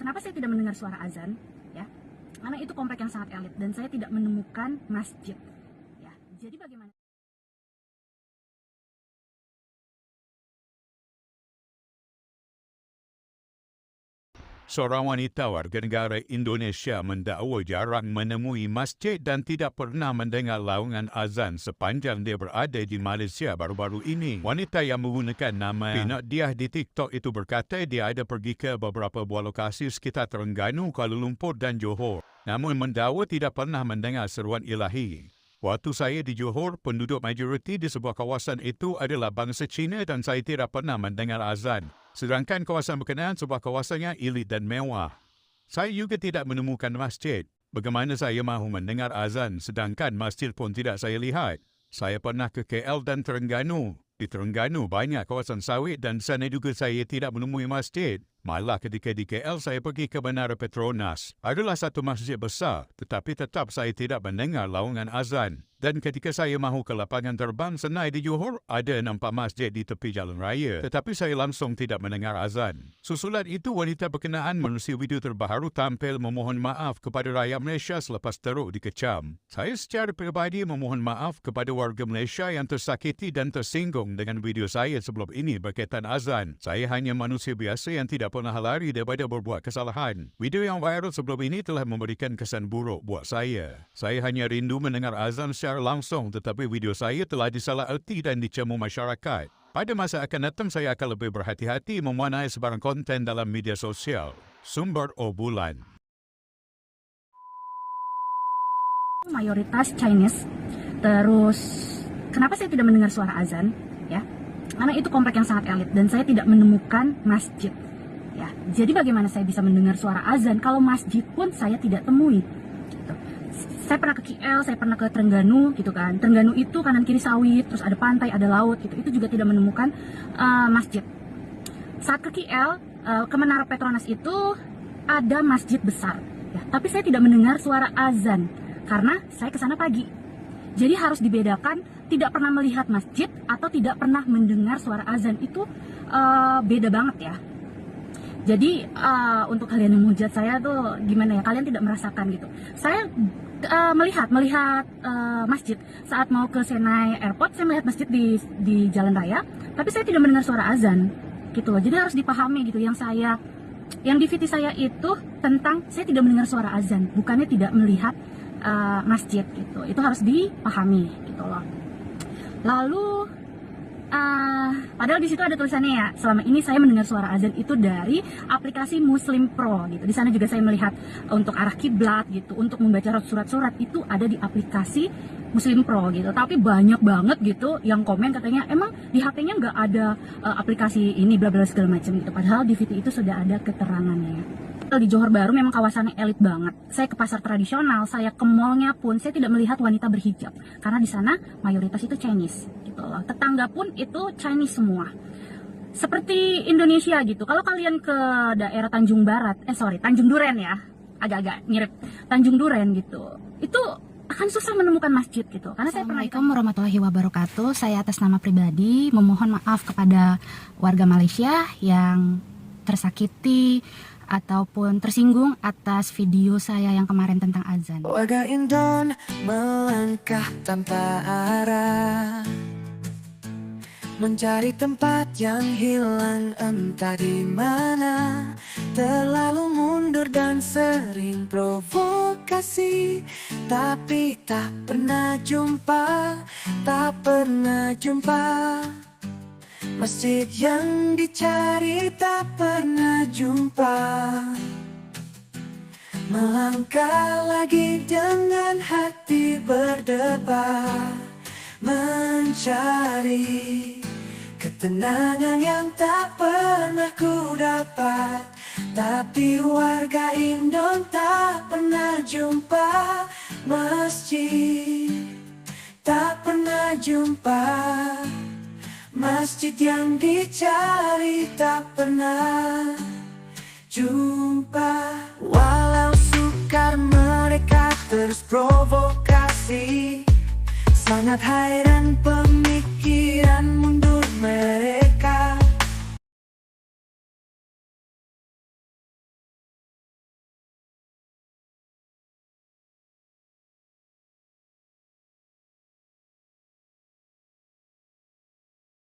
Kenapa saya tidak mendengar suara azan? Ya, karena itu komplek yang sangat elit dan saya tidak menemukan masjid. Ya, jadi bagaimana? Seorang wanita warga negara Indonesia mendakwa jarang menemui masjid dan tidak pernah mendengar laungan azan sepanjang dia berada di Malaysia baru-baru ini. Wanita yang menggunakan nama Pinak Diah di TikTok itu berkata dia ada pergi ke beberapa buah lokasi sekitar Terengganu, Kuala Lumpur dan Johor. Namun mendakwa tidak pernah mendengar seruan ilahi. Waktu saya di Johor, penduduk majoriti di sebuah kawasan itu adalah bangsa Cina dan saya tidak pernah mendengar azan. Sedangkan kawasan berkenaan sebuah kawasannya elit dan mewah. Saya juga tidak menemukan masjid. Bagaimana saya mahu mendengar azan sedangkan masjid pun tidak saya lihat? Saya pernah ke KL dan Terengganu. Di Terengganu banyak kawasan sawit dan sana juga saya tidak menemui masjid. Malah ketika di KL saya pergi ke Menara Petronas. Adalah satu masjid besar tetapi tetap saya tidak mendengar laungan azan. Dan ketika saya mahu ke lapangan terbang Senai di Johor, ada nampak masjid di tepi jalan raya. Tetapi saya langsung tidak mendengar azan. Susulan itu wanita berkenaan menerusi video terbaru tampil memohon maaf kepada rakyat Malaysia selepas teruk dikecam. Saya secara peribadi memohon maaf kepada warga Malaysia yang tersakiti dan tersinggung dengan video saya sebelum ini berkaitan azan. Saya hanya manusia biasa yang tidak pernah lari daripada berbuat kesalahan. Video yang viral sebelum ini telah memberikan kesan buruk buat saya. Saya hanya rindu mendengar azan secara langsung tetapi video saya telah disalaherti dan dicemu masyarakat. Pada masa akan datang saya akan lebih berhati-hati mewarnai sebarang konten dalam media sosial. Sumber Obrolan. Mayoritas Chinese. Terus kenapa saya tidak mendengar suara azan? Ya, karena itu komplek yang sangat elit dan saya tidak menemukan masjid. Ya, jadi bagaimana saya bisa mendengar suara azan kalau masjid pun saya tidak temui? Gitu. Saya pernah ke KL, saya pernah ke Terengganu, gitu kan. Terengganu itu kanan kiri sawit, terus ada pantai, ada laut, gitu. Itu juga tidak menemukan masjid. Saat ke KL, ke Menara Petronas itu ada masjid besar. Ya, tapi saya tidak mendengar suara azan karena saya ke sana pagi. Jadi harus dibedakan tidak pernah melihat masjid atau tidak pernah mendengar suara azan itu beda banget ya. Jadi untuk kalian yang menghujat saya tuh gimana ya, kalian tidak merasakan gitu. Saya melihat masjid saat mau ke Senai Airport, saya melihat masjid di jalan raya, tapi saya tidak mendengar suara azan gitu loh. Jadi harus dipahami gitu, yang di VT saya itu tentang saya tidak mendengar suara azan, bukannya tidak melihat masjid gitu. Itu harus dipahami gitu loh. Lalu padahal di situ ada tulisannya ya, selama ini saya mendengar suara azan itu dari aplikasi Muslim Pro gitu. Di sana juga saya melihat untuk arah kiblat gitu, untuk membaca surat-surat itu ada di aplikasi Muslim Pro gitu. Tapi banyak banget gitu yang komen katanya emang di HP-nya nggak ada aplikasi ini bla bla segala macam gitu. Padahal di VT itu sudah ada keterangannya. Di Johor Bahru memang kawasannya elit banget. Saya ke pasar tradisional, saya ke mallnya pun saya tidak melihat wanita berhijab karena di sana mayoritas itu Chinese gitu loh. Tetangga pun itu Chinese semua. Seperti Indonesia gitu. Kalau kalian ke daerah Tanjung Duren ya, agak-agak mirip Tanjung Duren gitu. Itu akan susah menemukan masjid gitu. Karena saya pernah. Assalamualaikum warahmatullahi wabarakatuh. Saya atas nama pribadi memohon maaf kepada warga Malaysia yang tersakiti ataupun tersinggung atas video saya yang kemarin tentang azan. Warga Indon melangkah tanpa arah, mencari tempat yang hilang entah di mana. Terlalu mundur dan sering provokasi, tapi tak pernah jumpa masjid yang dicari, tak pernah jumpa. Melangkah lagi dengan hati berdebar, mencari ketenangan yang tak pernah ku dapat. Tapi warga Indon tak pernah jumpa masjid, tak pernah jumpa masjid yang dicari, tak pernah jumpa. Walau sukar mereka terus provokasi, sangat heran pemikiran mundur mereka.